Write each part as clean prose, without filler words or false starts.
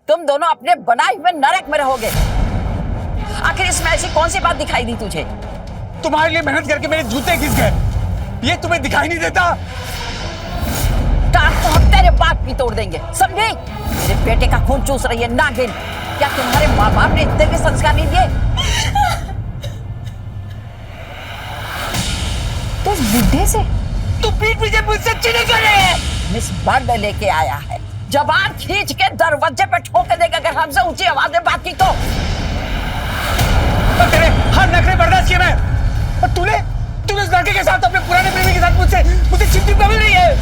तुम दोनों अपने बनाए हुए नरक में रहोगे। आखिर इसमें ऐसी कौन सी बात दिखाई दी तुझे? तुम्हारे लिए मेहनत करके मेरे जूते घिस गए, ये तुम्हें दिखाई नहीं देता? टांग तो हम तेरे बाप की तोड़ देंगे, समझे? मेरे बेटे का खून चूस रही है नागिन। क्या तुम्हारे माँ बाप ने इतने भी संस्कार नहीं दिए? तो उस बुढ़े से तू पीठ पीछे मुझसे चीटिंग कर रही है। मिस बर्ड लेके आया है, जबान खींच के दरवाजे पे ठोक देगा अगर हमसे ऊंची आवाज में बात की तो। तेरे हर नखरे बर्दाश्त किए मैं, और तूने उस लड़के के साथ, अपने पुराने प्रेमी के साथ मुझसे चिपचिप कर रही है।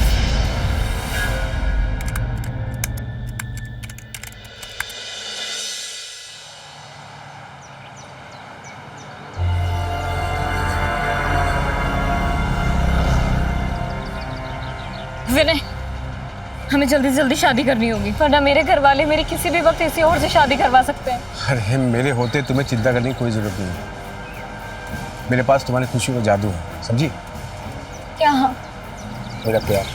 विनय, हमें जल्दी से जल्दी शादी करनी होगी, वरना मेरे घर वाले मेरी किसी भी वक्त किसी और से शादी करवा सकते हैं। अरे मेरे होते तुम्हें चिंता करने की कोई जरूरत नहीं है। मेरे पास तुम्हारी खुशी का जादू है, समझी? क्या? हाँ, मेरा प्यार।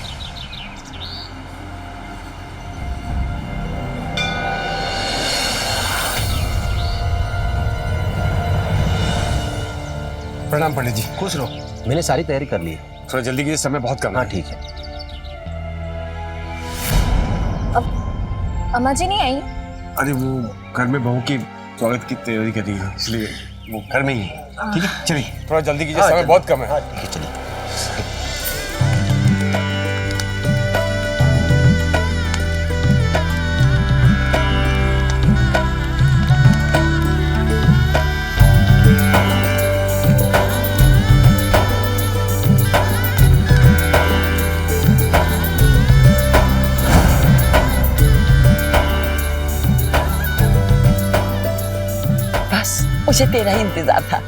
प्रणाम पंडित जी। खुश रहो, मैंने सारी तैयारी कर ली है। थोड़ा जल्दी कीजिए, समय बहुत कम है। हाँ ठीक है। अम्मा जी नहीं आई? अरे वो घर में बहू की स्वागत की तैयारी कर रही है, इसलिए वो घर में ही है। ठीक है, चलिए थोड़ा जल्दी कीजिए, समय बहुत कम है। हाँ ठीक है, चलिए। बस मुझे तेरा ही इंतजार था।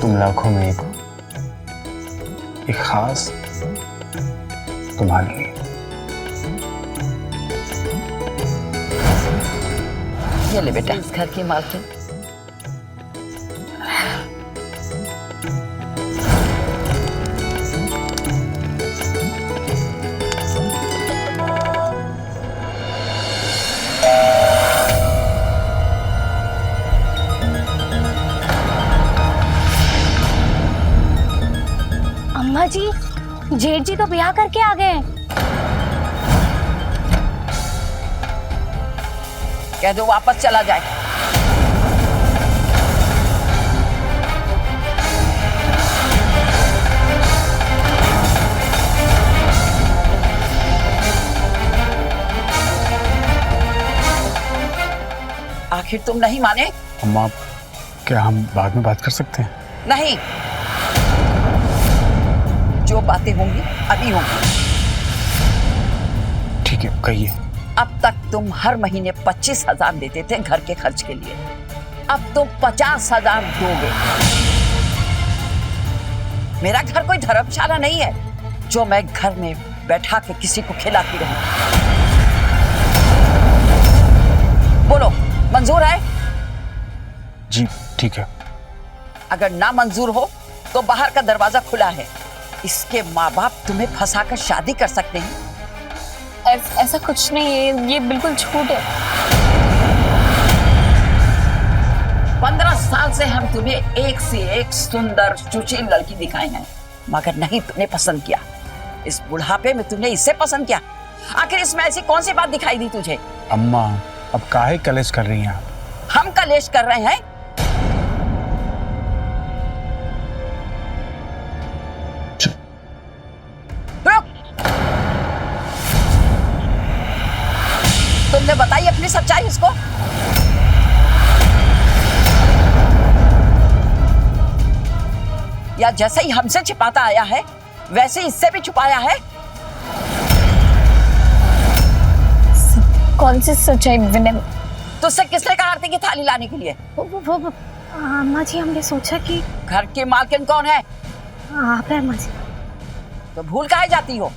तुम लाखों में एक खास तुम्हारे लिए। ये ले बेटा, इस घर की मालकिन। अम्मा जी, जेठ जी तो ब्याह करके आ गए। कह दो वापस चला जाए। आखिर तुम नहीं माने? अम्मा, क्या हम बाद में बात कर सकते हैं? नहीं, जो बातें होंगी अभी होंगी। ठीक है, कहिए। अब तक तुम हर महीने 25,000 देते थे घर के खर्च के लिए, अब तुम 50,000 दोगे। मेरा घर कोई धर्मशाला नहीं है जो मैं घर में बैठा के किसी को खिलाती रहूं। बोलो, मंजूर है? जी ठीक है। अगर ना मंजूर हो तो बाहर का दरवाजा खुला है, इसके माँ बाप तुम्हें फंसाकर शादी कर सकते हैं। ऐसा कुछ नहीं है, ये बिल्कुल झूठ है। 15 साल से हम तुम्हें एक से एक सुंदर सुशील लड़की दिखाए हैं, मगर नहीं तुमने पसंद किया। इस बुढ़ापे में तुमने इसे पसंद किया। आखिर इसमें ऐसी कौन सी बात दिखाई दी तुझे? अम्मा, अब काहे कलेश कर रही हैं आप? हम कलेश कर रहे हैं? रुक! तुमने बताई अपनी सच्चाई इसको? या जैसे ही हमसे छिपाता आया है वैसे ही इससे भी छुपाया है? कौन सी सच्चाई विनय? तुझसे किसने कहा आरती की थाली लाने के लिए? वो अम्मा जी, हमने सोचा कि घर की मालकिन कौन है? आप है अम्मा जी। तो भूल काहे जाती हो?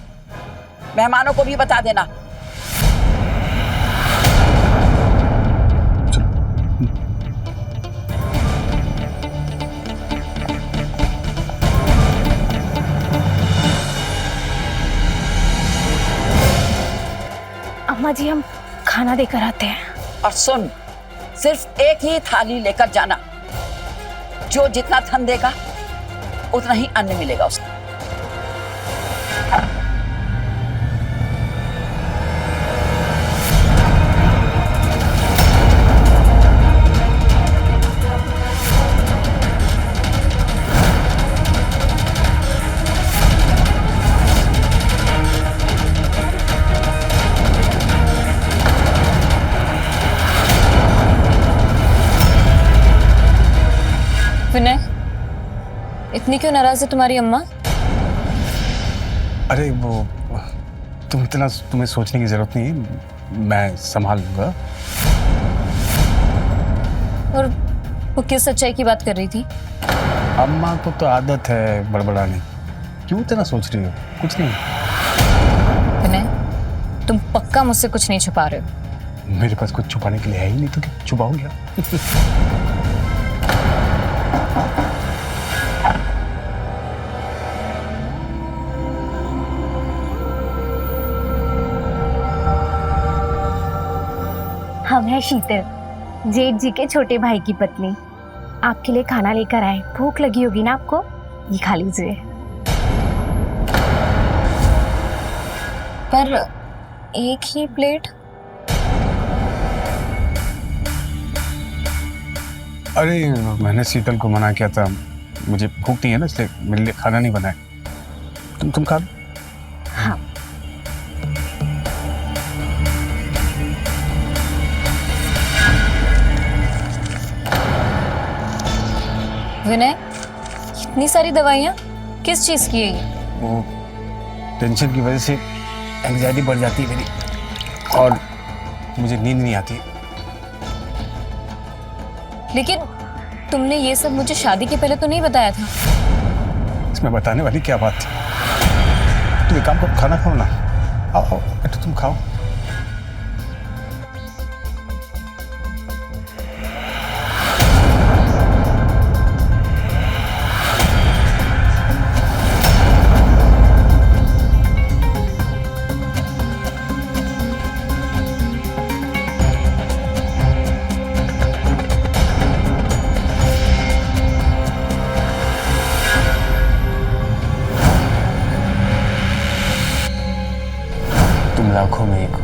मेहमानों को भी बता देना। अम्मा जी हम खाना देकर आते हैं। और सुन, सिर्फ एक ही थाली लेकर जाना। जो जितना धन देगा उतना ही अन्न मिलेगा उसको। विनय, इतनी क्यों नाराज है तुम्हारी अम्मा? अरे वो तुम्हें सोचने की जरूरत नहीं है, मैं संभाल लूंगा। और वो किस सच्चाई की बात कर रही थी? अम्मा को तो आदत है बड़बड़ाने। क्यों इतना सोच रही हो? कुछ नहीं। विनय, तुम पक्का मुझसे कुछ नहीं छुपा रहे हो? मेरे पास कुछ छुपाने के लिए है ही नहीं, तो क्या छुपाऊं क्या? हम हैं शीतल, जेठ जी के छोटे भाई की पत्नी। आपके लिए खाना लेकर आए। भूख लगी होगी ना आपको, ये खा लीजिए। पर एक ही प्लेट? अरे मैंने शीतल को मना किया था, मुझे भूख नहीं है ना, इसलिए मेरे लिए खाना नहीं बनाया। तुम खा लो। हाँ। विनय, इतनी सारी दवाइयाँ किस चीज की है ये? वो टेंशन की वजह से एंग्जाइटी बढ़ जाती है मेरी, और मुझे नींद नहीं आती। लेकिन तुमने ये सब मुझे शादी के पहले तो नहीं बताया था। इसमें बताने वाली क्या बात थी? तुम एक काम करो, खाना खाओ ना। आओ बेटा, तुम खाओ। लाखों में एक हो।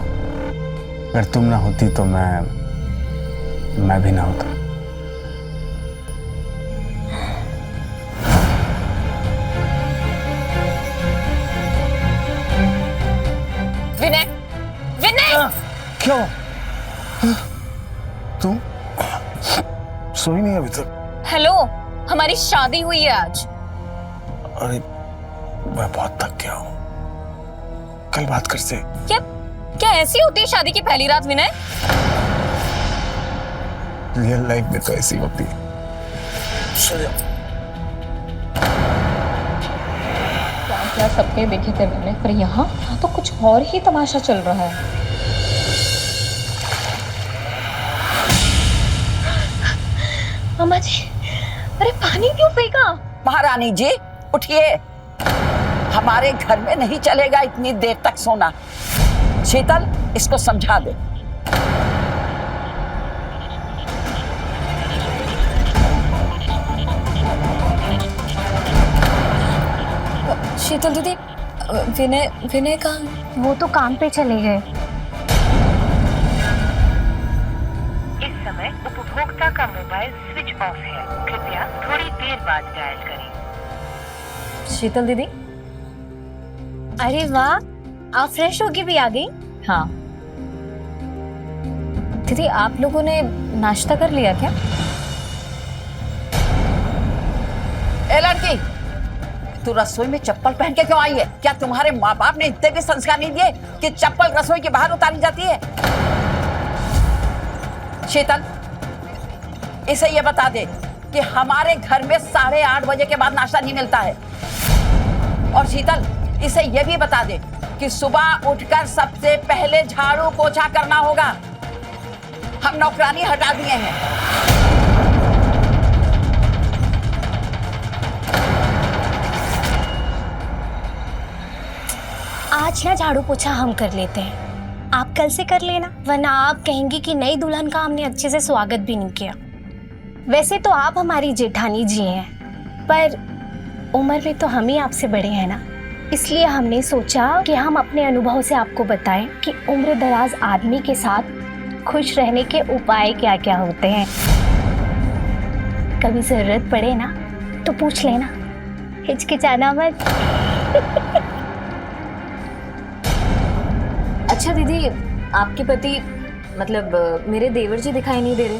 अगर तुम ना होती तो मैं भी ना होता। विनय, विनय! क्यों? तुम सोई नहीं अभी तक? हेलो, हमारी शादी हुई है आज। अरे मैं बहुत थक गया हूँ, कल बात करते। क्या ऐसी होती है शादी की पहली रात विनय? रियल लाइफ में तो ऐसी होती है। क्या सपने देखे थे मैंने, पर यहाँ तो कुछ और ही तमाशा चल रहा है। अम्मा जी, अरे पानी क्यों फेंका? महारानी जी उठिए, हमारे घर में नहीं चलेगा इतनी देर तक सोना। शीतल, इसको समझा दे। शीतल दीदी, विनय कहाँ? वो तो काम पे चले गए। इस समय उपभोक्ता का मोबाइल स्विच ऑफ है, कृपया थोड़ी देर बाद डायल करें। शीतल दीदी, अरे वाह, आप फ्रेश होके भी आ गई। हाँ दीदी, आप लोगों ने नाश्ता कर लिया क्या? ए लड़की, तू रसोई में चप्पल पहन के क्यों आई है? क्या तुम्हारे माँ बाप ने इतने भी संस्कार नहीं दिए कि चप्पल रसोई के बाहर उतारी जाती है? शीतल, इसे ये बता दे कि हमारे घर में 8:30 बजे के बाद नाश्ता नहीं मिलता है। और शीतल, इसे ये भी बता दे कि सुबह उठकर सबसे पहले झाड़ू पोछा करना होगा। हम नौकरानी हटा दिए हैं। आज ना झाड़ू पोछा हम कर लेते हैं। आप कल से कर लेना, वरना आप कहेंगी कि नई दुल्हन का हमने अच्छे से स्वागत भी नहीं किया। वैसे तो आप हमारी जेठानी जी हैं, पर उम्र में तो हम ही आपसे बड़े हैं ना, इसलिए हमने सोचा कि हम अपने अनुभव से आपको बताएं कि उम्र दराज आदमी के साथ खुश रहने के उपाय क्या क्या होते हैं। कभी जरूरत पड़े ना तो पूछ लेना, हिचकिचाना मत। अच्छा दीदी, आपके पति मतलब मेरे देवर जी दिखाई नहीं दे रहे,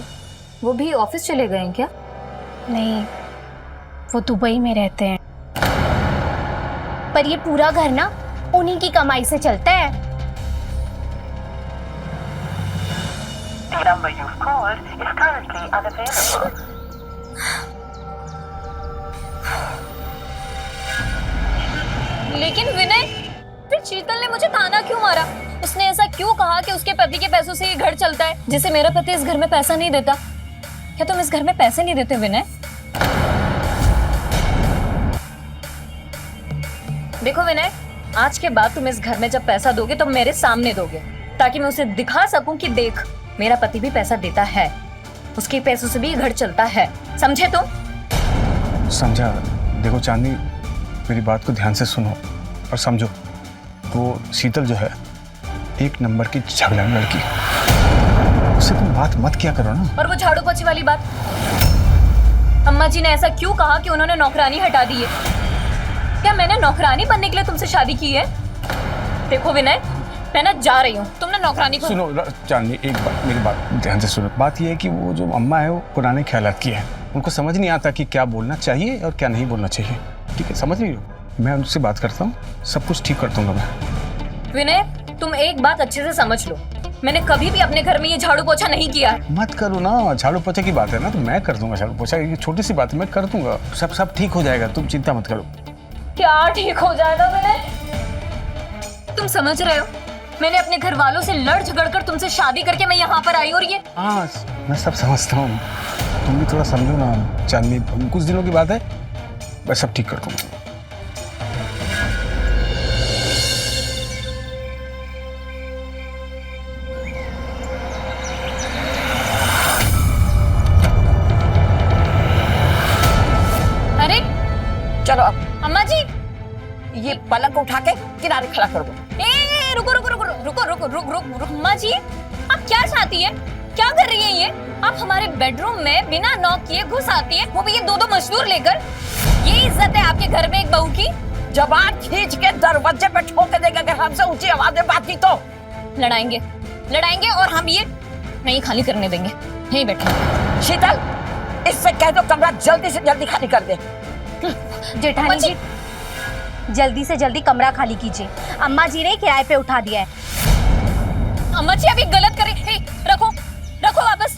वो भी ऑफिस चले गए हैं क्या? नहीं, वो दुबई में रहते हैं, पर ये पूरा घर ना उन्हीं की कमाई से चलता है। The number you've called is currently unavailable. लेकिन विनय, फिर शीतल ने मुझे ताना क्यों मारा? उसने ऐसा क्यों कहा कि उसके पति के पैसों से ये घर चलता है, जिसे मेरा पति इस घर में पैसा नहीं देता? क्या तुम इस घर में पैसे नहीं देते विनय? देखो विनय, आज के बाद तुम इस घर में जब पैसा दोगे तो मेरे सामने दोगे, ताकि मैं उसे दिखा सकूं कि देख, मेरा पति भी पैसा देता है, उसके पैसों से भी ये घर चलता है। समझे तुम? समझा। देखो चांदनी, मेरी बात को ध्यान से सुनो और समझो। वो शीतल जो है एक नंबर की झगड़ालू लड़की, उससे तुम बात मत किया करो ना। और वो झाड़ू पोछी वाली बात, अम्मा जी ने ऐसा क्यों कहा कि उन्होंने नौकरानी हटा दी है? क्या मैंने नौकरानी बनने के लिए तुमसे शादी की है? देखो विनय, मैं ना जा रही हूँ, तुम ना नौकरानी को। सुनो चांदनी, एक बात, मेरी बात ध्यान से सुनो। बात ये है कि वो जो अम्मा है वो पुराने ख्यालात की है, उनको समझ नहीं आता कि क्या बोलना चाहिए और क्या नहीं बोलना चाहिए। ठीक है, समझ रही हो? मैं उनसे बात करता हूँ, सब कुछ ठीक कर दूंगा मैं। विनय, तुम एक बात अच्छे से समझ लो, मैंने कभी भी अपने घर में ये झाड़ू पोछा नहीं किया है। मत करो ना, झाड़ू पोछा की बात है ना, तो मैं कर दूंगा झाड़ू पोछा, ये छोटी सी बात है, मैं कर दूंगा। सब ठीक हो जाएगा, तुम चिंता मत करो। क्या ठीक हो जाएगा विनय? तुम समझ रहे हो, मैंने अपने घर वालों से लड़ झगड़ कर तुमसे शादी करके मैं यहाँ पर आई, और ये। हाँ, मैं सब समझता हूँ, तुम भी थोड़ा समझो ना चांदनी, कुछ दिनों की बात है, मैं सब ठीक कर दूंगा। अरे चलो अब अम्मा जी, ये पलंग को उठा के किनारे खड़ा कर दो। रुको रुको रुको रुको रुको रुको रुको, अम्मा जी आप क्या चाहती है? क्या कर रही है ये? आप हमारे बेडरूम में बिना नॉक किए घुस आती है, वो भी ये दो मजदूर लेकर। ये इज्जत है आपके घर में एक बहू की? जबान खींच के दरवाजे पे ठोक देगा अगर हमसे ऊंची आवाज में बात की तो। लड़ाएंगे लड़ाएंगे और हम ये नहीं खाली करने देंगे, यहीं बैठे। शीतल, इससे कह दो कमरा जल्दी से जल्दी खाली कर दे। जेठानी जी, जल्दी से जल्दी कमरा खाली कीजिए, अम्मा जी ने किराए पे उठा दिया है। अम्मा जी अभी गलत कर रही। रखो रखो वापस।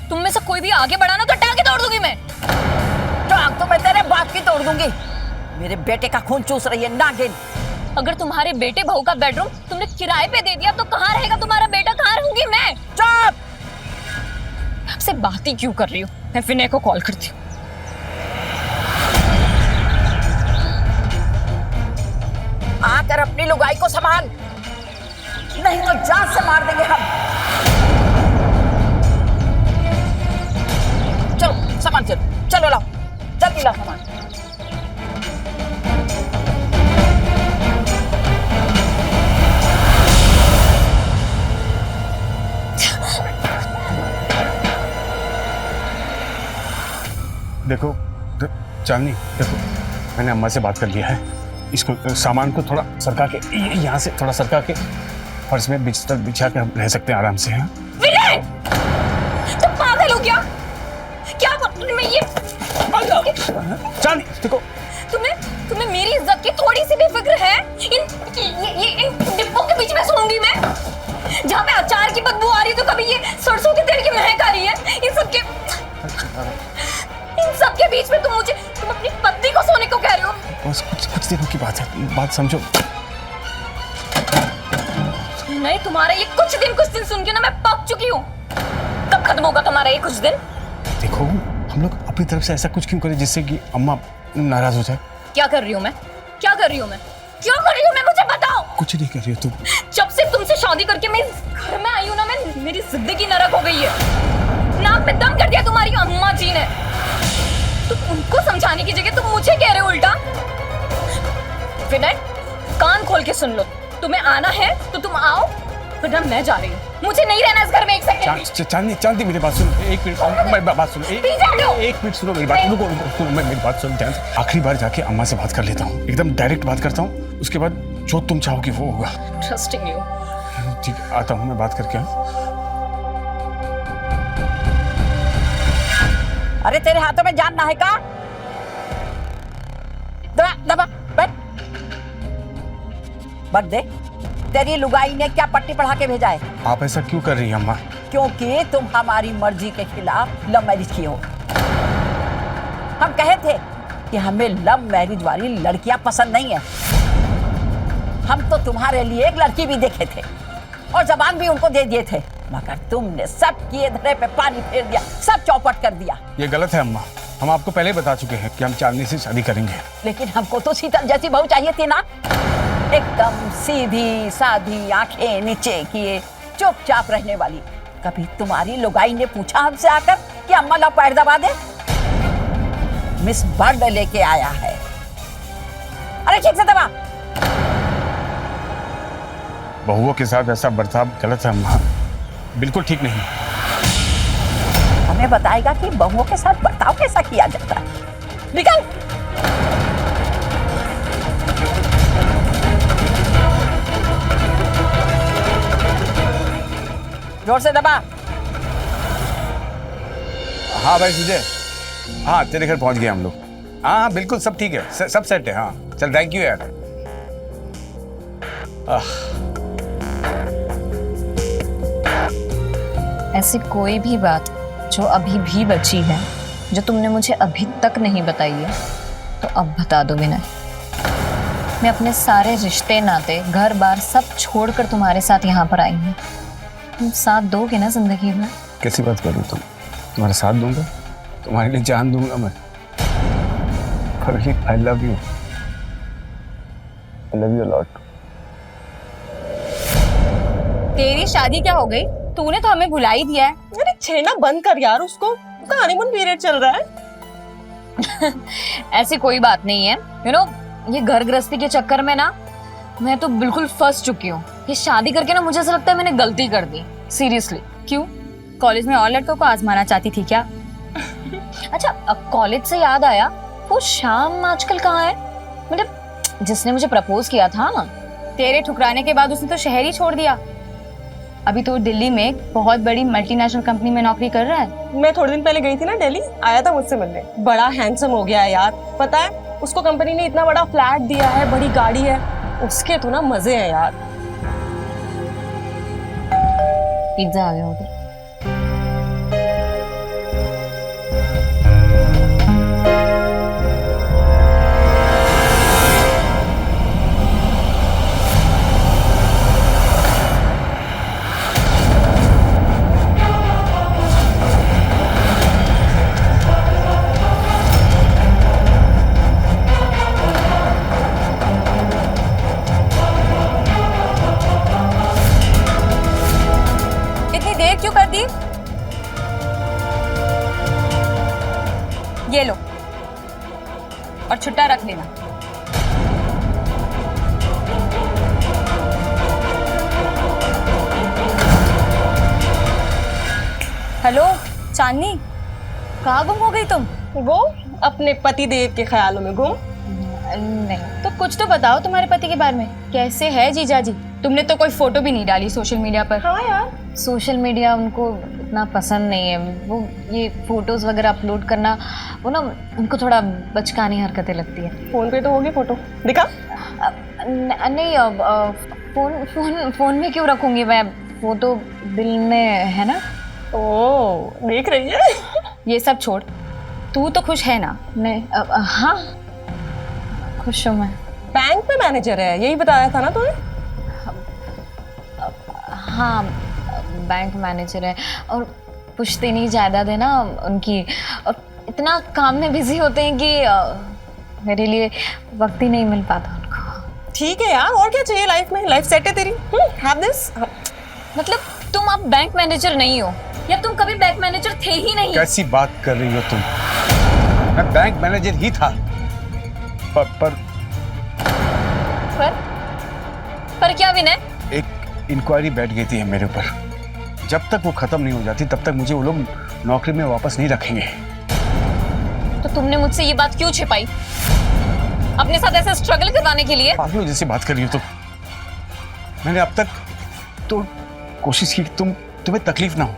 तुम में से कोई भी आगे बढ़ा ना तो टांगे तोड़ दूंगी मैं। टांग तो मैं तेरे बाप की तोड़ दूंगी। मेरे बेटे का खून चूस रही है नागिन। अगर तुम्हारे बेटे बहू का बेडरूम तुमने किराए पे दे दिया तो कहाँ रहेगा तुम्हारा बेटा? कहाँ रहूंगी मैं? चुप! आपसे बात ही क्यों कर रही हूँ? मैं विनय को कॉल करती हूँ। आकर अपनी लुगाई को संभाल, नहीं तो जान से मार देंगे हम। चलो सामान चलो, चलो लाओ, जल्दी लाओ सामान। देखो चांदनी, देखो मैंने अम्मा से बात कर लिया है, इसको सामान को थोड़ा सरका के, यहाँ से थोड़ा सरका के फर्श में बिस्तर बिछा के हम रह सकते हैं आराम से। हैं विनय, तुम पागल हो क्या? क्या मैं ये चांदनी देखो, तुम्हें मेरी इज्जत की थोड़ी सी भी फिक्र है? इन डिब्बों के बीच में सोऊंगी मैं, जहाँ पे अचार की बदबू आ रही है तो कभी ये सरसों के तेल की महक आ रही है। इन सब के बीच में तुम अपनी पत्नी को सोने को कह रहे हो? बस कुछ दिनों की बात है, बात समझो। नहीं, तुम्हारा ये कुछ दिन सुन के ना मैं पक चुकी हूँ। कब खत्म होगा तुम्हारा ये कुछ दिन? देखो हम लोग अपनी तरफ से ऐसा कुछ क्यों करें जिससे कि अम्मा नाराज हो जाए? क्या कर रही हूँ मैं? क्या कर रही हूँ मैं? क्यों कर रही हूँ मैं? मुझे बताओ। कुछ नहीं कर रही हो तुम। जब से तुमसे शादी करके मैं इस घर में आई हूँ ना, मेरी जिंदगी नरक हो गई है। नाक में दम कर दिया तुम्हारी अम्मा जी ने। तुम उनको समझाने की जगह तुम मुझे कह रहे हो उल्टा। विनय, कान खोल के सुन लो, तुम्हें आना है तो तुम आओ, वरना मैं जा रही हूँ। मुझे नहीं रहना इस घर में एक सेकंड। चांदी मेरी बात सुनो, एक मिनट मेरी बात सुनो, एक मिनट सुनो मेरी बात, रुको सुनो, मेरी बात सुनो ध्यान से। आखिरी बार जाके अम्मा से बात कर लेता हूँ, एकदम डायरेक्ट बात करता हूँ, उसके बाद जो तुम चाहोगी वो होगा। Trusting you. ठीक है, आता हूँ मैं, बात करके आऊँ। अरे तेरे हाथों में जान ना है का? दबा दबा बैठ। बढ़ दे। तेरी लुगाई ने क्या पट्टी पढ़ा के भेजा है? आप ऐसा क्यों कर रही हैं अम्मा? क्योंकि तुम हमारी मर्जी के खिलाफ लव मैरिज की हो। हम कहे थे कि हमें लव मैरिज वाली लड़कियां पसंद नहीं है। हम तो तुम्हारे लिए एक लड़की भी देखे थे और जबान भी उनको दे दिए थे, मगर तुमने सब किए धरे पे पानी फेर दिया, सब चौपट कर दिया। ये गलत है अम्मा, हम आपको पहले ही बता चुके हैं कि हम चांदनी से शादी करेंगे। लेकिन हमको तो शीतल जैसी बहू चाहिए थी ना, एकदम सीधी साधी, आंखें नीचे किए, चुपचाप रहने वाली। कभी तुम्हारी लुगाई ने पूछा हमसे आकर कि अम्मा लव पैर दबा दे? मिस बर्ड लेके आया है। अरे ठीक से दबा। बहुओं के साथ ऐसा बर्ताव गलत है अम्मा, बिल्कुल ठीक नहीं। हमें बताएगा कि बहुओं के साथ बर्ताव कैसा किया जाता है। निकल। जोर से दबा। हाँ भाई सुजय, हाँ तेरे घर पहुंच गए हम लोग। हाँ बिल्कुल सब ठीक है, सब सेट है। हाँ चल, थैंक यू यार। ऐसी कोई भी बात जो अभी भी बची है, जो तुमने मुझे अभी तक नहीं बताई है, तो अब बता दो विनय। मैं अपने सारे रिश्ते नाते, घर बार सब छोड़कर तुम्हारे साथ यहाँ पर आई हूँ। तुम साथ दोगे ना जिंदगी में? कैसी बात कर रही तुम? तुम्हारा साथ दूंगा, तुम्हारे लिए जान दूंगा मैं। I love you, I love you a lot. तेरी शादी क्या हो गई? तूने तो हमें भुला ही दिया है। अरे छेड़ना बंद कर यार उसको, उसका हनीमून पीरियड चल रहा है। ऐसी कोई बात नहीं है। यू नो, ये घर गृहस्थी के चक्कर में ना मैं तो बिल्कुल फंस चुकी हूँ। ये शादी करके ना मुझे ऐसा लगता है मैंने गलती कर दी, सीरियसली। क्यों? कॉलेज में और लड़कों को आजमाना चाहती थी क्या? अच्छा, अब कॉलेज से याद आया, वो शाम आजकल कहाँ है? मतलब जिसने मुझे प्रपोज किया था। तेरे ठुकराने के बाद उसने तो शहर ही छोड़ दिया। अभी तो दिल्ली में एक बहुत बड़ी मल्टीनेशनल कंपनी में नौकरी कर रहा है। मैं थोड़े दिन पहले गई थी ना दिल्ली, आया था मुझसे मिलने। बड़ा हैंडसम हो गया है यार। पता है उसको कंपनी ने इतना बड़ा फ्लैट दिया है, बड़ी गाड़ी है, उसके तो ना मजे हैं यार। पिज्जा आ गया उधर। क्यों कर दी? ये लो और छुट्टा रख लेना। हेलो चांदनी, कहाँ गुम हो गई तुम? वो अपने पति देव के ख्यालों में गुम। नहीं तो कुछ तो बताओ तुम्हारे पति के बारे में। कैसे है जीजा जी? तुमने तो कोई फोटो भी नहीं डाली सोशल मीडिया पर। हाँ यार, सोशल मीडिया उनको इतना पसंद नहीं है। वो ये फोटोज वगैरह अपलोड करना, वो ना उनको थोड़ा बचकानी हरकतें लगती है। फोन पे तो होगी फोटो, दिखा। नहीं, फोन में क्यों रखूंगी मैं? वो तो दिल में है ना। ओ, देख रही है। ये सब छोड़, तू तो खुश है ना? नहीं, हाँ खुश हूँ मैं। बैंक में मैनेजर है, यही बताया था ना तूने? हाँ, बैंक मैनेजर है और पुश्तैनी जायदाद है ना उनकी, और इतना काम में बिजी होते हैं कि मेरे लिए वक्त ही नहीं मिल पाता उनको। ठीक है यार, और क्या चाहिए लाइफ में? लाइफ सेट है तेरी। Have this. मतलब तुम अब बैंक मैनेजर नहीं हो, या तुम कभी बैंक मैनेजर थे ही नहीं। कैसी बात कर रही हो तुम? मैं बैंक मैनेजर ही था, पर क्या विनय? एक इंक्वायरी बैठ गई थी मेरे ऊपर। जब तक वो खत्म नहीं हो जाती तब तक मुझे वो लोग नौकरी में वापस नहीं रखेंगे। तो तुमने मुझसे ये बात क्यों छिपाई? अपने साथ ऐसे स्ट्रगल करवाने के लिए? पागलों जैसे बात कर रही हो तुम। मैंने अब तक तो कोशिश की कि तुम्हें तकलीफ ना हो।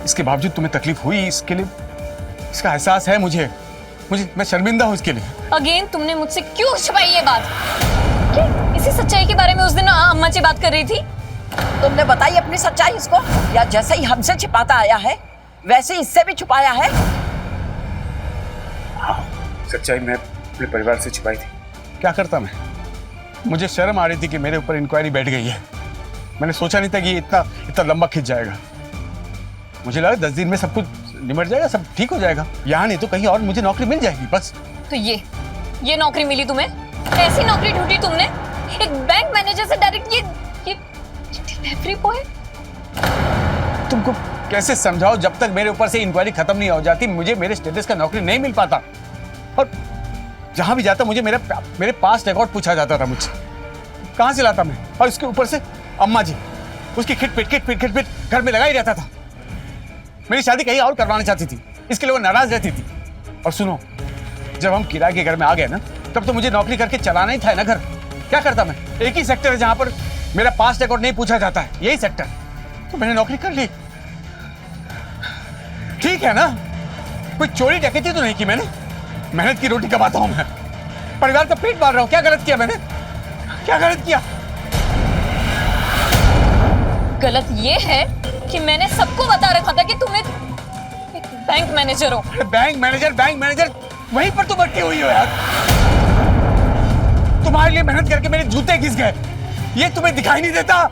इसके बावजूद तुम्हें तकलीफ हुई, इसके लिए इसका एहसास है मुझे। मैं शर्मिंदा हूँ इसके लिए। अगेन तुमने मुझसे क्यों छिपाई ये बात? इसी सच्चाई के बारे में उस दिन अम्मा जी बात कर रही थी। तुमने बताई अपनी सच्चाई इसको, या जैसे ही हमसे छिपाता आया है वैसे ही इससे भी छुपाया है? हाँ, सच्चाई मैं अपने परिवार से छिपाई थी। क्या करता मैं? मुझे शर्म आ रही थी कि मेरे ऊपर इंक्वायरी बैठ गई है। मैंने सोचा नहीं था कि ये इतना लंबा खिंच जाएगा। मुझे लगा 10 दिन में सब कुछ निमट जाएगा, सब ठीक हो जाएगा। यहाँ नहीं तो कहीं और मुझे नौकरी मिल जाएगी बस। तो ये नौकरी मिली तुम्हें? ऐसी नौकरी ढूंढी तुमने? एक बैंक मैनेजर से डायरेक्ट ये डिलीवरी बॉय? तुमको कैसे समझाओ, जब तक मेरे ऊपर से इंक्वायरी खत्म नहीं हो जाती मुझे मेरे स्टेटस का नौकरी नहीं मिल पाता। और जहां भी जाता मुझे मेरे पास्ट रिकॉर्ड पूछा जाता था मुझसे। कहां से लाता मैं? और इसके ऊपर से अम्मा जी उसकी खिटपिट घर में लगा ही रहता था। मेरी शादी कहीं और करवाना चाहती थी, इसके लिए वो नाराज रहती थी। और सुनो, जब हम किराए के घर में आ गए ना, तब तो मुझे नौकरी करके चलाना ही था ना घर। क्या करता मैं? एक ही सेक्टर है जहां पर मेरा पास्ट रिकॉर्ड नहीं पूछा जाता है, यही सेक्टर। तो मैंने नौकरी कर ली, ठीक है ना? कोई चोरी डकैती तो नहीं की मैंने। मेहनत की रोटी कमाता हूं मैं, परिवार का पेट पाल रहा हूं। क्या गलत किया मैंने? क्या गलत किया? गलत ये है कि मैंने सबको बता रखा था कि तुम एक बैंक मैनेजर हो। बैंक मैनेजर वहीं पर तुम अटकी हुई हो यार। तुम्हारे लिए मेहनत करके मेरे जूते घिस गए, ये तुम्हें दिखाई नहीं देता?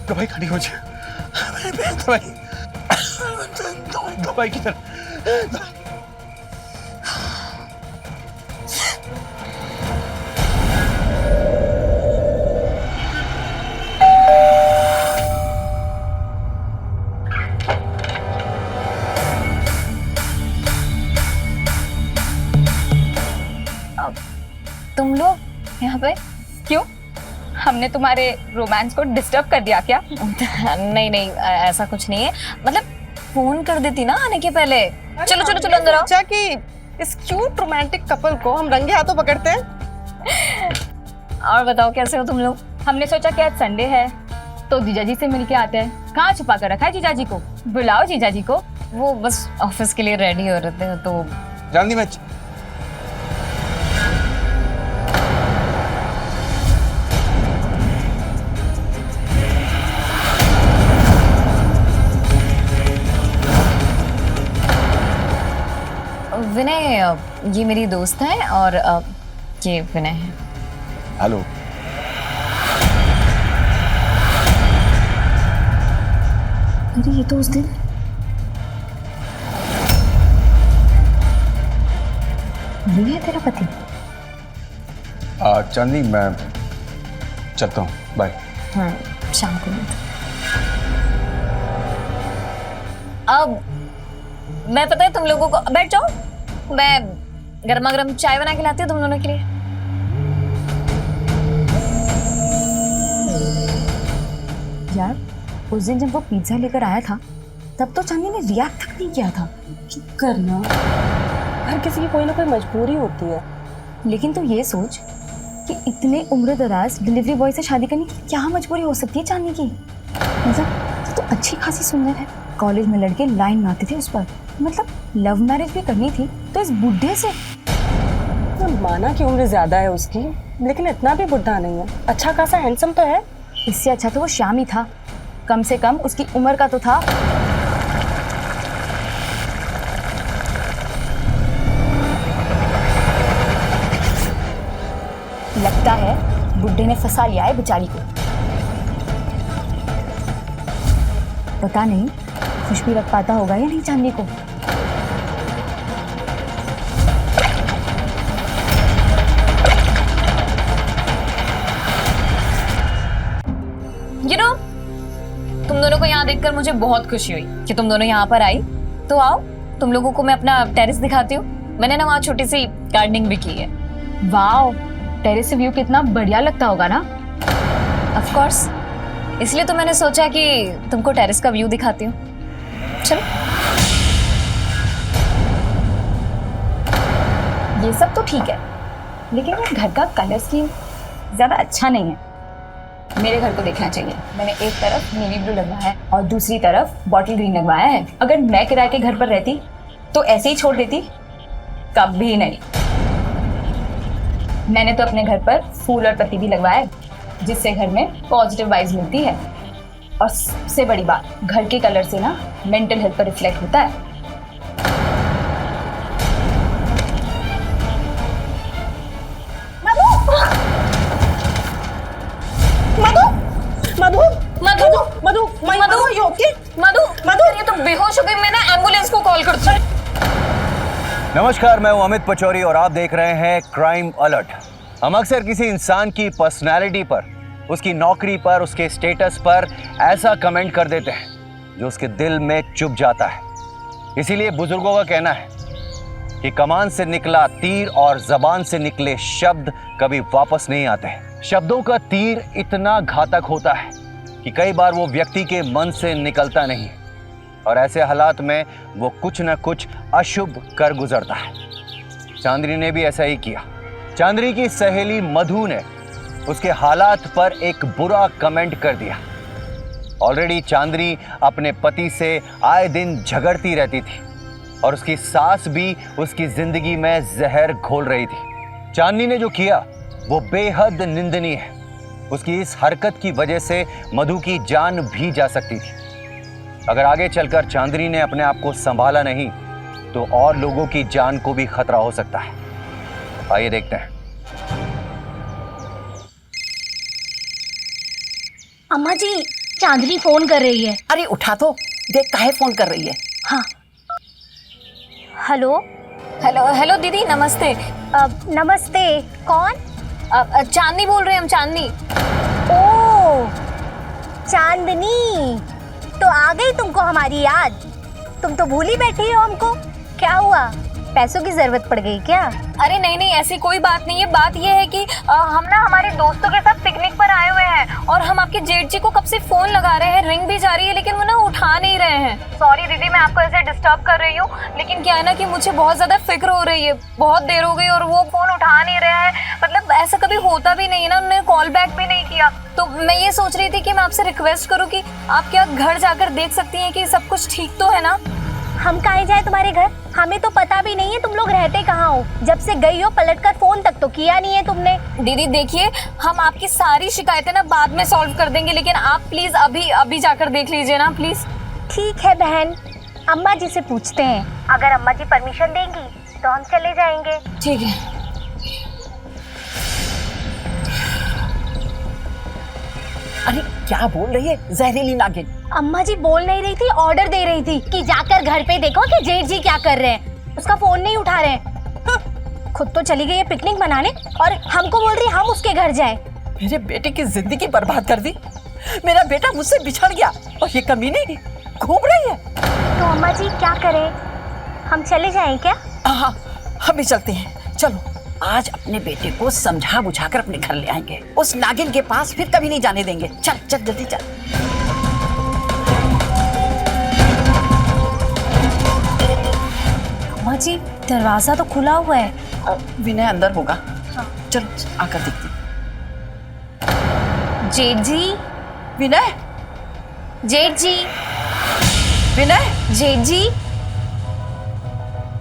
दवाई खड़ी हो जाए, दवाई की तरह। तुम लोग यहाँ पे क्यों? हमने तुम्हारे रोमांस को डिस्टर्ब कर दिया क्या? नहीं ऐसा कुछ नहीं है। मतलब फोन कर देती ना आने के पहले। चलो अंदर आओ। सोचा कि इस क्यूट रोमांटिक कपल को हम रंगे हाथों पकड़ते हैं। और बताओ कैसे हो तुम लोग? हमने सोचा कि आज संडे है तो जीजाजी से मिलके आते हैं। कहाँ छुपा कर रखा है जीजाजी को? बुलाओ जीजाजी को। वो बस ऑफिस के लिए रेडी हो रहे थे तो। जानती मैं विनय, ये मेरी दोस्त है और ये विनय है। हेलो। अरे ये तो उस दिन विनय तेरा पति। चांदनी मैं चलता हूँ, बाय। हाँ, शाम को मिलते। अब मैं पता है तुम लोगों को, बैठ जाओ, मैं गर्मा गर्म चाय बना के लाती हूँ तुम दोनों के लिए। यार उस दिन जब वो पिज्जा लेकर आया था तब तो चांदी ने रिएक्ट तक नहीं किया था। चुप करना, हर किसी की कोई ना कोई मजबूरी होती है। लेकिन तू ये सोच कि इतने उम्र दराज डिलीवरी बॉय से शादी करने की क्या मजबूरी हो सकती है चांदी की? मतलब तो अच्छी खासी सुंदर है, कॉलेज में लड़के लाइन मारते थे उस पर। मतलब लव मैरिज भी करनी थी तो इस बुढ़े से। माना कि उम्र ज्यादा है उसकी, लेकिन इतना भी बुढ़ा नहीं है, अच्छा खासा हैंडसम तो है। इससे अच्छा तो वो श्याम ही था, कम से कम उसकी उम्र का तो था। लगता है बुड्ढे ने फंसा लिया है बेचारी को। पता नहीं खुश भी रख पाता होगा या नहीं चांदी को। यू नो, तुम दोनों को यहाँ देखकर मुझे बहुत खुशी हुई कि तुम दोनों यहाँ पर आई। तो आओ, तुम लोगों को मैं अपना टेरेस दिखाती हूँ। मैंने ना वहाँ छोटी सी गार्डनिंग भी की है। वाओ, टेरेस से व्यू कितना बढ़िया लगता होगा ना। ऑफ कोर्स, इसलिए तो मैंने सोचा कि तुमको टेरेस का व्यू दिखाती हूँ। चलो। ये सब तो ठीक है, लेकिन वो घर का कलर स्कीम ज्यादा अच्छा नहीं है। मेरे घर को देखना चाहिए। मैंने एक तरफ नेवी ब्लू लगवाया है और दूसरी तरफ बॉटल ग्रीन लगवाया है। अगर मैं किराए के घर पर रहती तो ऐसे ही छोड़ देती? कभी नहीं। मैंने तो अपने घर पर फूल और पत्ती भी लगवाया है, जिससे घर में पॉजिटिव वाइब्स मिलती है। और सबसे बड़ी बात, घर के कलर से ना मेंटल हेल्थ पर रिफ्लेक्ट होता है। मधु मधु मधु मधु ये ओके? मधु मधु, ये तो बेहोश हो गई। मैं ना एम्बुलेंस को कॉल करती हूँ। नमस्कार, मैं हूं अमित पचौरी और आप देख रहे हैं क्राइम अलर्ट। हम अक्सर किसी इंसान की पर्सनैलिटी पर, उसकी नौकरी पर, उसके स्टेटस पर ऐसा कमेंट कर देते हैं जो उसके दिल में चुभ जाता है। इसीलिए बुजुर्गों का कहना है कि कमान से निकला तीर और जबान से निकले शब्द कभी वापस नहीं आते हैं। शब्दों का तीर इतना घातक होता है कि कई बार वो व्यक्ति के मन से निकलता नहीं है और ऐसे हालात में वो कुछ न कुछ अशुभ कर गुजरता है। चांदनी ने भी ऐसा ही किया। चांदनी की सहेली मधु ने उसके हालात पर एक बुरा कमेंट कर दिया। ऑलरेडी चांदनी अपने पति से आए दिन झगड़ती रहती थी और उसकी सास भी उसकी जिंदगी में जहर घोल रही थी। चांदनी ने जो किया वो बेहद निंदनीय है। उसकी इस हरकत की वजह से मधु की जान भी जा सकती थी। अगर आगे चलकर चांदनी ने अपने आप को संभाला नहीं तो और लोगों की जान को भी खतरा हो सकता है। आइए देखते हैं। अम्मा जी, चांदनी फोन कर रही है। अरे उठा तो, देख काहे फोन कर रही है। हाँ, हेलो। हेलो हेलो दीदी, नमस्ते। नमस्ते। कौन? चांदनी बोल रहे हैं हम, चांदनी। ओ, चांदनी, तो आ गई तुमको हमारी याद? तुम तो भूल ही बैठी हो हमको। क्या हुआ, पैसों की जरूरत पड़ गई क्या? अरे नहीं नहीं, ऐसी कोई बात नहीं है। बात ये है कि हम ना हमारे दोस्तों के साथ पिकनिक पर आए हुए हैं और हम आपके जेठ जी को कब से फोन लगा रहे हैं, रिंग भी जा रही है, लेकिन वो ना उठा नहीं रहे हैं। सॉरी दीदी, मैं आपको ऐसे डिस्टर्ब कर रही हूँ, लेकिन क्या है ना कि मुझे बहुत ज्यादा फिक्र हो रही है। बहुत देर हो गई और वो फोन उठा नहीं रहे हैं। मतलब ऐसा कभी होता भी नहीं है ना, उन्होंने कॉल बैक भी नहीं किया। तो मैं ये सोच रही थी कि मैं आपसे रिक्वेस्ट करूँ कि आप क्या घर जाकर देख सकती हैं कि सब कुछ ठीक तो है ना? हम काहे जाए तुम्हारे घर? हमें तो पता भी नहीं है तुम लोग रहते कहाँ हो। जब से गई हो पलटकर फोन तक तो किया नहीं है तुमने। दीदी देखिए, हम आपकी सारी शिकायतें ना बाद में सॉल्व कर देंगे, लेकिन आप प्लीज अभी जाकर देख लीजिए ना प्लीज। ठीक है बहन, अम्मा जी से पूछते हैं। अगर अम्मा जी परमिशन देंगी तो हम चले जाएंगे। ठीक है। अरे क्या बोल रही है जहरीली नागिन? अम्मा जी बोल नहीं रही थी, ऑर्डर दे रही थी कि जाकर घर पे देखो कि जेठ जी क्या कर रहे हैं। उसका फोन नहीं उठा रहे हैं। खुद तो चली गई है पिकनिक मनाने और हमको बोल रही हम उसके घर जाएं। मेरे बेटे की जिंदगी बर्बाद कर दी। मेरा बेटा मुझसे बिछड़ गया और ये कमीनी घूम रही है। तो अम्मा जी क्या करें, हम चले जाएं क्या? हाँ, हम भी चलते हैं। चलो, आज अपने बेटे को समझा बुझाकर अपने घर ले आएंगे। उस नागिन के पास फिर कभी नहीं जाने देंगे। चल चल जल्दी चल। अम्मा जी, दरवाजा तो खुला हुआ है। विनय अंदर होगा। हाँ। चल आकर देखते। जेठ जी, विनय, जेठ जी, विनय, जेठ जी,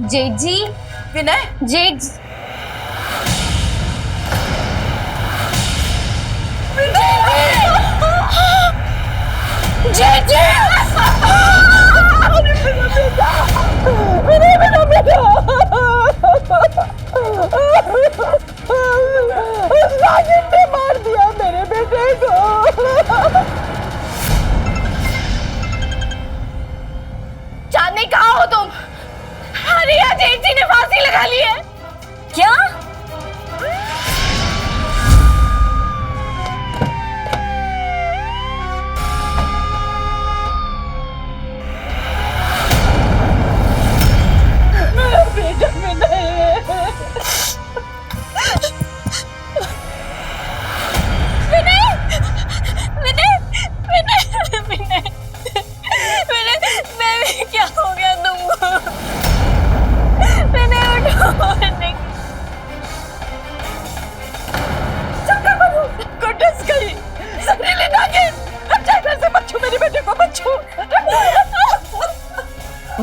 जेठ जी, विनय, जेठ। जेठ जी, मार दिया मेरे बेटे को। चांदनी कहाँ हो तुम? अरे यार, जेठ जी ने फांसी लगा ली है। क्या?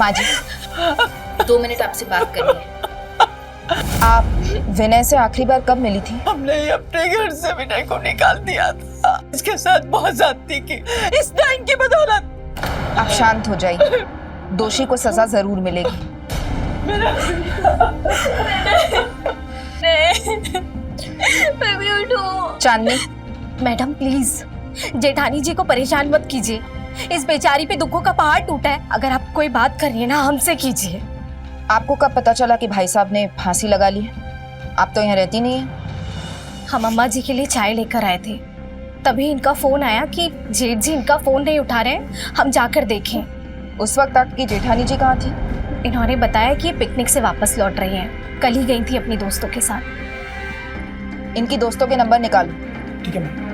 माँ जी 2 मिनट आपसे बात करनी है। आप विनय से आखिरी बार कब मिली थी? हमने ही अपने घर से विनय को निकाल दिया था। इसके साथ बहुत ज्यादती की, इस डाइन की बदौलत। आप शांत हो जाइए, दोषी को सजा जरूर मिलेगी। चांदनी, मैडम प्लीज जेठानी जी को परेशान मत कीजिए। इस बेचारी पे दुखों का पहाड़ टूटा है। अगर आप कोई बात कर रही है ना, हमसे कीजिए। आपको कब पता चला कि भाई साहब ने फांसी लगा ली है? आप तो यहाँ रहती नहीं है। हम अम्मा जी के लिए चाय लेकर आए थे, तभी इनका फोन आया कि जेठ जी इनका फोन नहीं उठा रहे, हम जाकर देखें। उस वक्त आपकी जेठानी जी कहाँ थी? इन्होंने बताया कि ये पिकनिक से वापस लौट रही हैं। कल ही गई थी अपनी दोस्तों के साथ। इनकी दोस्तों के नंबर निकालो। ठीक है मैम।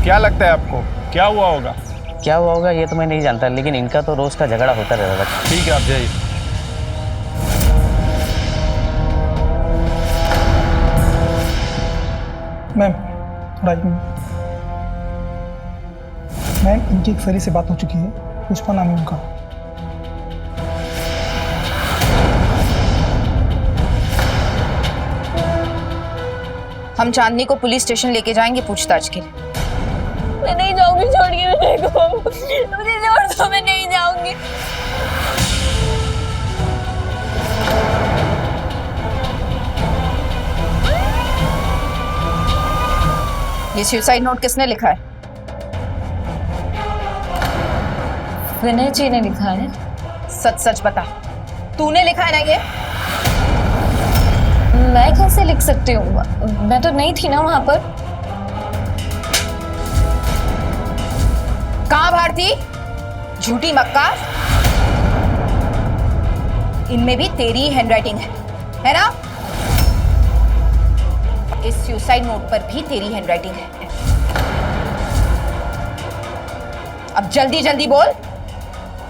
क्या लगता है आपको, क्या हुआ होगा? क्या हुआ होगा ये तो मैं नहीं जानता, लेकिन इनका तो रोज का झगड़ा होता रहता था। ठीक है, आप जाइए। मैम मैम, इनकी एक फेरी से बात हो चुकी है। पुष्पा नाम है उनका। हम चांदनी को पुलिस स्टेशन लेके जाएंगे पूछताछ के लिए। मैं नहीं जाऊंगी, छोड़िए मेरे को। मुझे छोड़ दो, मैं नहीं जाऊंगी। ये सुसाइड नोट किसने लिखा है? विनय जी ने लिखा है। सच सच बता, तूने लिखा है ना ये? मैं कैसे लिख सकती हूँ, मैं तो नहीं थी ना वहां पर। कहाँ भारती? झूठी मक्कार। इनमें भी तेरी ही हैंडराइटिंग है ना? इस सुसाइड नोट पर भी तेरी हैंडराइटिंग है। अब जल्दी जल्दी बोल,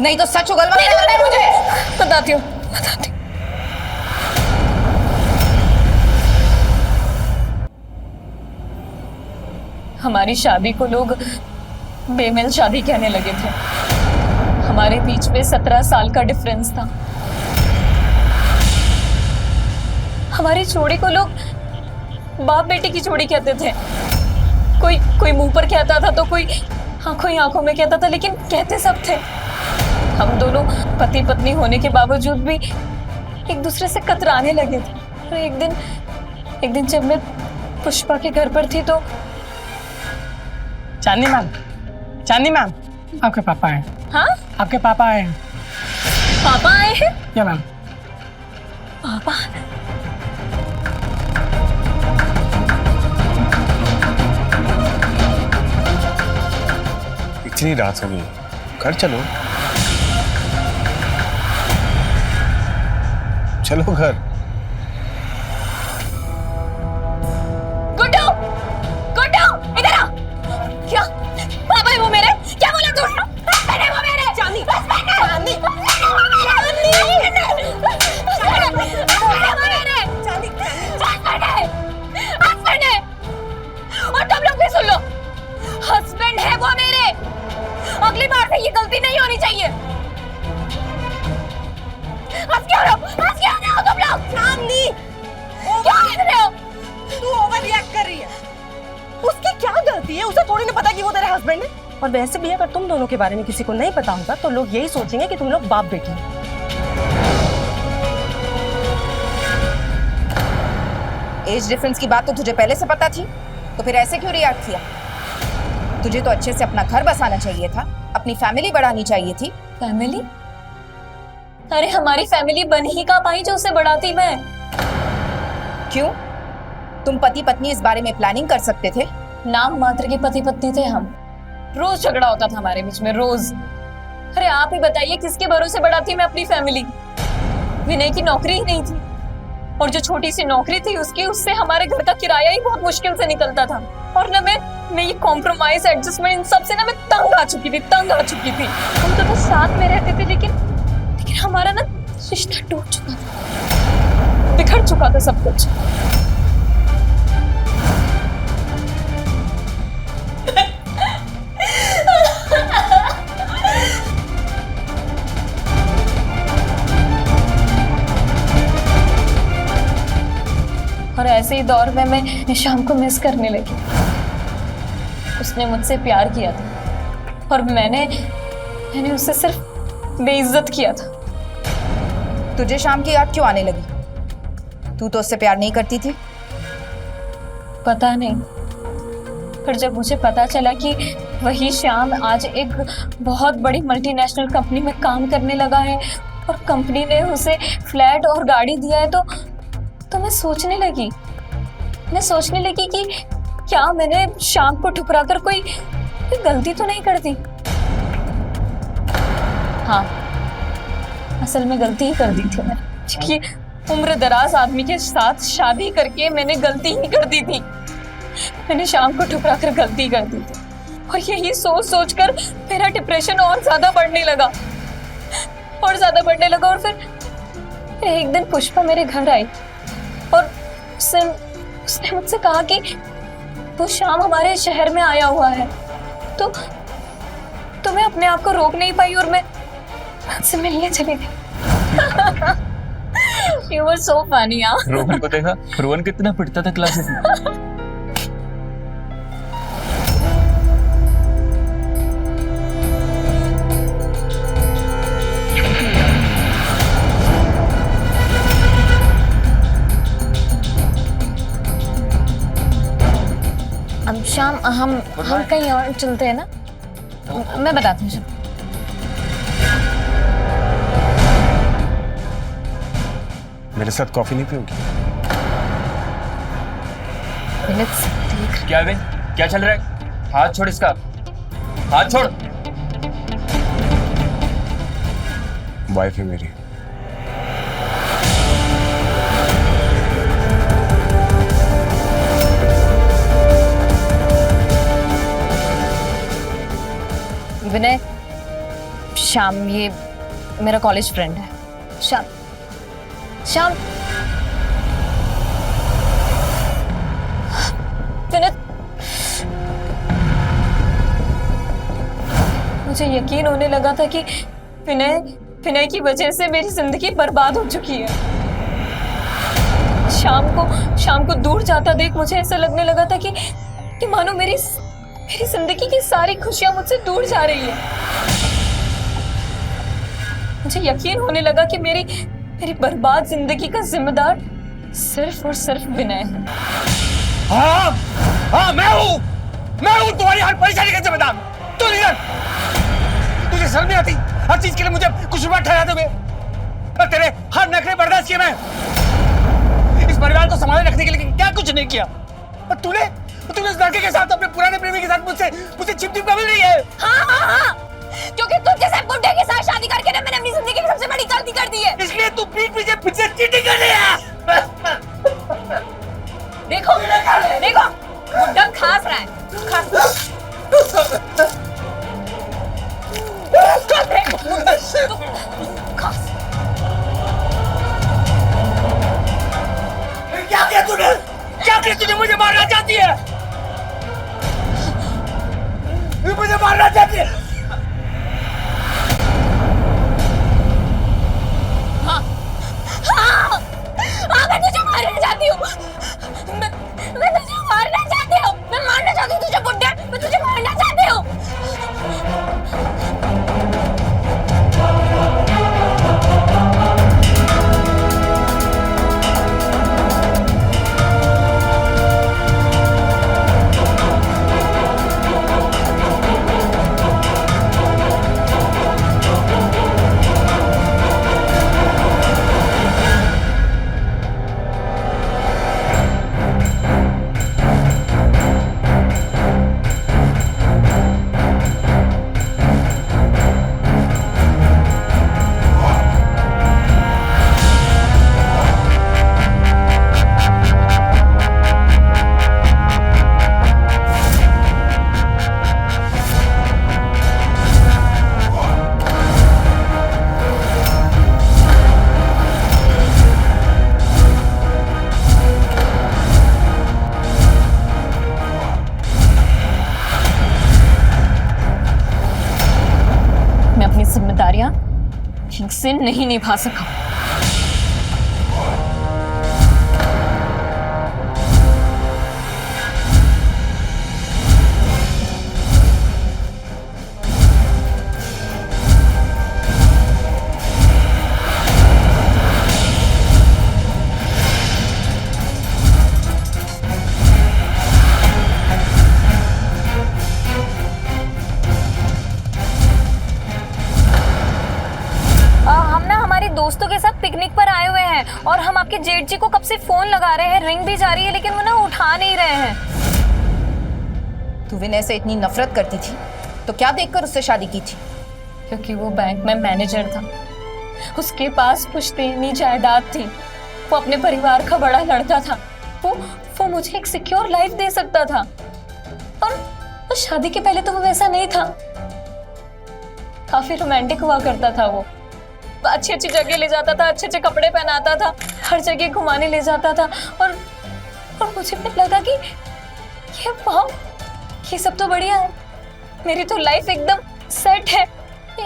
नहीं तो सच उगलवाने लगता है मुझे। बताती हूँ। हमारी शादी को लोग बेमेल शादी कहने लगे थे। हमारे बीच में 17 साल का डिफरेंस था। हमारी जोड़ी को लोग बाप बेटी की जोड़ी कहते थे। कोई मुंह पर कहता था तो कोई आंखों में कहता था, लेकिन कहते सब थे। हम दोनों पति पत्नी होने के बावजूद भी एक दूसरे से कतराने लगे थे। और एक दिन जब मैं पुष्पा के घर पर थी तो चांदनी मैम, आपके पापा हैं। हाँ, आपके पापा आए हैं। पापा आए हैं? या मैम। पापा? इतनी रात हो गई, घर चलो। चलो घर। गुड्डू, इधर आ। क्या पापा है वो मेरे? क्या बोला तू? हस्बैंड है वो मेरे। चांदी, हस्बैंड है। चांदी, हस्बैंड है। और तुम लोग भी सुन लो, हस्बैंड है वो मेरे। अगली बार से ये गलती नहीं होनी चाहिए। हंस क्यों रहे हो तुम लोग? चांदनी, क्या हंस रहे हो? तू ओवर रिएक्ट कर रही है। उसकी क्या गलती है? उसे थोड़ी ना पता कि वो तेरा हस्बैंड है। और वैसे भी अगर तुम दोनों के बारे में किसी को नहीं पता होगा तो लोग यही सोचेंगे कि तुम लोग बाप बेटी हो। एज डिफरेंस की बात तो तुझे पहले से पता थी, तो फिर ऐसे क्यों रिएक्ट किया? तुझे तो अच्छे से अपना घर बसाना चाहिए था, अपनी फैमिली बढ़ानी चाहिए थी। फैमिली? अरे हमारी फैमिली बन ही कहाँ पाई जो उसे बढ़ाती मैं। क्यों? तुम पति पत्नी इस बारे में प्लानिंग कर सकते थे। नाम मात्र के पति पत्नी थे हम। रोज झगड़ा होता था हमारे बीच में, रोज। अरे आप ही बताइए किसके भरोसे बढ़ाती मैं अपनी फैमिली? विनय की नौकरी ही नहीं थी, और जो छोटी सी नौकरी थी उससे हमारे घर का किराया ही बहुत मुश्किल से निकलता था। और ना मैं ये कॉम्प्रोमाइज एडजस्टमेंट इन सब से ना मैं तंग आ चुकी थी। हम तो बस साथ में रहते थे, लेकिन हमारा ना रिश्ता टूट चुका था, बिखर चुका था सब कुछ। उसी दौर में मैं शाम को मिस करने लगी। उसने मुझसे प्यार किया था और मैंने उससे सिर्फ बेइज्जत किया था। तुझे शाम की याद क्यों आने लगी? तू तो उससे प्यार नहीं करती थी। पता नहीं, पर जब मुझे पता चला कि वही श्याम आज एक बहुत बड़ी मल्टीनेशनल कंपनी में काम करने लगा है और कंपनी ने उसे फ्लैट और गाड़ी दिया है, तो मैं सोचने लगी कि क्या मैंने श्याम को ठुकरा कर कोई गलती तो नहीं कर दी। हाँ, असल में गलती ही कर दी थी मैंने, क्योंकि उम्र दराज आदमी के साथ शादी करके मैंने गलती ही कर दी थी। मैंने शाम को ठुकरा कर गलती कर दी थी और यही सोच कर मेरा डिप्रेशन और ज्यादा बढ़ने लगा और फिर एक दिन पुष्पा मेरे घर आई और उसने मुझसे कहा कि वो शाम हमारे शहर में आया हुआ है। तो मैं अपने आप को रोक नहीं पाई और मैं उससे मिलने चली गई। You were so funny, यार। रोहन को देखा, रोहन कितना पिटता था क्लासेस में। अब शाम हम कहीं और चलते हैं ना, मैं बताती हूँ। मेरे साथ कॉफी नहीं पियोगी? क्या बे, क्या चल रहा है? हाथ छोड़ इसका, हाथ छोड़। वाइफ है मेरी। विनय, शाम ये मेरा कॉलेज फ्रेंड है। शाम विनय, मुझे यकीन होने लगा था कि विनय की वजह से मेरी जिंदगी बर्बाद हो चुकी है। शाम को दूर जाता देख मुझे ऐसा लगने लगा था कि मानो मेरी जिंदगी की सारी खुशियां मुझसे दूर जा रही है। मुझे यकीन होने लगा कि मेरी बर्बाद जिंदगी का जिम्मेदार सिर्फ और सिर्फ विनय है। हाँ, मैं हूँ तुम्हारी हर परेशानी का जिम्मेदार। तू नहीं, तुझे शर्म नहीं आती हर चीज के लिए मुझे कुछ रुपया ठहराते हुए? और तेरे हर नखरे बर्दाश्त किए मैं। इस परिवार को संभाले रखने के लिए क्या कुछ नहीं किया। और तूने उस लड़के के साथ, अपने पुराने प्रेमी के साथ मुझसे चिप का मिल रही है। हाँ, क्योंकि तुझ जैसे बुड्ढे के साथ शादी करके ना मैंने अपनी जिंदगी की सबसे बड़ी गलती कर दी है। इसलिए तू पीठ पीछे चीटिंग कर रही है। देखो बुड्ढा खास रहा है, क्या किया तूने? मुझे मारना चाहती है? मुझे मारना चाहती है? हाँ, मैं तुझे मारना चाहती हूँ। मैं तुझे मारना चाहती हूँ। मैं मारना चाहती हूँ तुझे बुड्ढे। मैं तुझे मारना चाहती हूँ। जिम्मेदारियां ठीक से नहीं निभा सका। और हम आपके जेठ जी को कब से फोन लगा रहे हैं, रिंग भी जा रही है लेकिन वो ना उठा नहीं रहे हैं। तू विनय से इतनी नफरत करती थी तो क्या देखकर उससे शादी की थी? क्योंकि वो बैंक में मैनेजर था, उसके पास पुश्तैनी जायदाद थी, वो अपने परिवार का बड़ा लड़का था, वो मुझे एक सिक्योर लाइफ दे सकता था। और शादी के पहले तो वो वैसा नहीं था, काफी रोमांटिक हुआ करता था। वो अच्छी अच्छी जगह ले जाता था, अच्छे अच्छे कपड़े पहनाता था, हर जगह घुमाने ले जाता था। और मुझे फिर लगा कि ये वाह, ये सब तो बढ़िया है, मेरी तो लाइफ एकदम सेट है,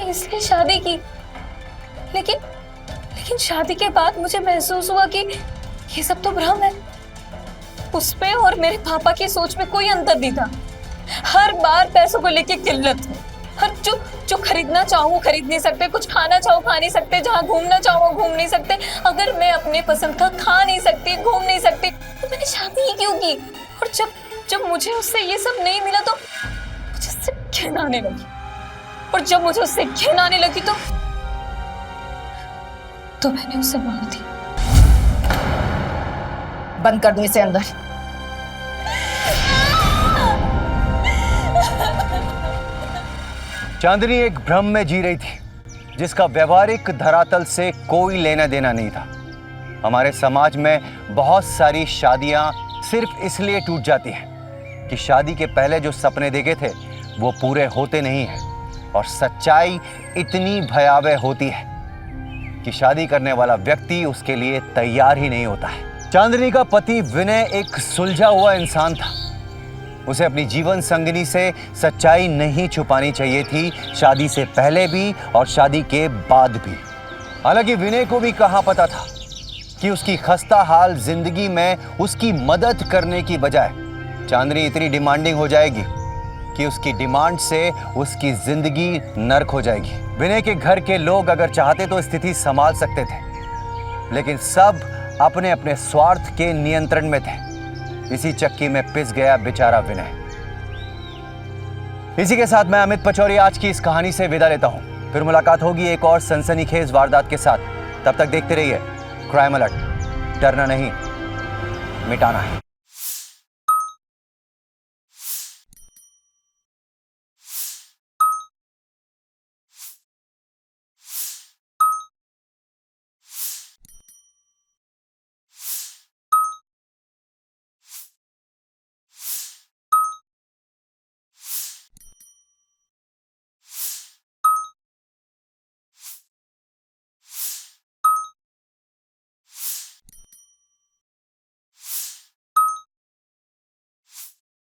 इसलिए शादी की। लेकिन शादी के बाद मुझे महसूस हुआ कि ये सब तो भ्रम है। उस पे और मेरे पापा की सोच में कोई अंतर नहीं था। हर बार पैसों को लेके किल्लत। हर जो खरीदना चाहूँ खरीद नहीं सकते, कुछ खाना चाहूँ खा नहीं सकते, जहाँ घूमना चाहूँ घूम नहीं सकते, अगर मैं अपने पसंद का खा नहीं सकती, घूम नहीं सकती, तो मैंने शादी ही क्यों की? और जब मुझे उससे ये सब नहीं मिला तो मुझे उससे घिन आने लगी, और जब मुझे उससे घिन आने लगी तो मैंने उसे मार दी। बंद कर दो इसे अंदर। चांदनी एक भ्रम में जी रही थी जिसका व्यवहारिक धरातल से कोई लेना देना नहीं था। हमारे समाज में बहुत सारी शादियां सिर्फ इसलिए टूट जाती हैं कि शादी के पहले जो सपने देखे थे वो पूरे होते नहीं हैं, और सच्चाई इतनी भयावह होती है कि शादी करने वाला व्यक्ति उसके लिए तैयार ही नहीं होता है। चांदनी का पति विनय एक सुलझा हुआ इंसान था। उसे अपनी जीवन संगिनी से सच्चाई नहीं छुपानी चाहिए थी, शादी से पहले भी और शादी के बाद भी। हालांकि विनय को भी कहाँ पता था कि उसकी खस्ता हाल जिंदगी में उसकी मदद करने की बजाय चांदनी इतनी डिमांडिंग हो जाएगी कि उसकी डिमांड से उसकी जिंदगी नर्क हो जाएगी। विनय के घर के लोग अगर चाहते तो स्थिति संभाल सकते थे, लेकिन सब अपने अपने स्वार्थ के नियंत्रण में थे। इसी चक्की में पिस गया बेचारा विनय। इसी के साथ मैं अमित पचौरी आज की इस कहानी से विदा लेता हूं। फिर मुलाकात होगी एक और सनसनीखेज वारदात के साथ। तब तक देखते रहिए क्राइम अलर्ट। डरना नहीं, मिटाना है।